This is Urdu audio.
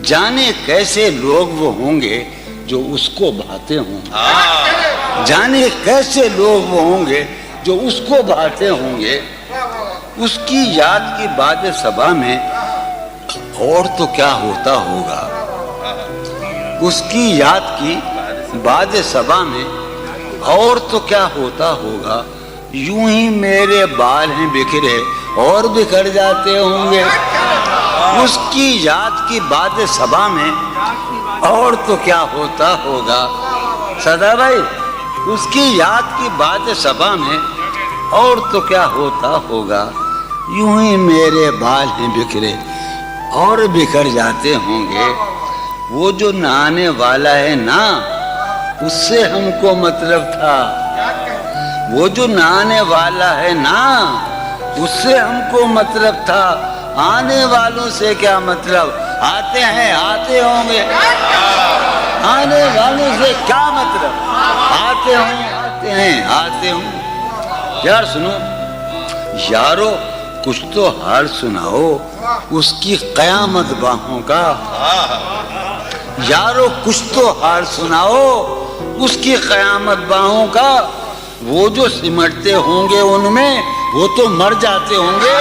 جانے کیسے لوگ وہ ہوں گے جو اس کو بھاتے ہوں گے، جانے کیسے لوگ وہ ہوں گے جو اس کو بھاتے ہوں گے، اس کی یاد کی باد صبا میں اور تو کیا ہوتا ہوگا، اس کی یاد کی باد صبا میں اور تو کیا ہوتا ہوگا، یوں ہی میرے بال ہیں بکھرے اور بکھر جاتے ہوں گے، اس کی یاد کی باد صبا میں اور تو کیا ہوتا ہوگا، سدا بھائی اس کی یاد کی باد صبا میں اور تو کیا ہوتا ہوگا، یوں ہی میرے بال ہیں بکھرے اور بکھر جاتے ہوں گے، وہ جو نہانے والا ہے نا اس سے ہم کو مطلب تھا، وہ جو نہانے والا ہے نا اس سے ہم کو مطلب تھا، آنے والوں سے کیا مطلب، آتے ہیں آتے ہوں گے، آنے والوں سے کیا مطلب، آتے ہوں آتے ہیں آتے ہوں۔ یار سنو یارو کچھ تو حال سناؤ اس کی قیامت باہوں کا، یارو کچھ تو حال سناؤ اس کی قیامت باہوں کا، وہ جو سمٹتے ہوں گے ان میں وہ تو مر جاتے ہوں گے،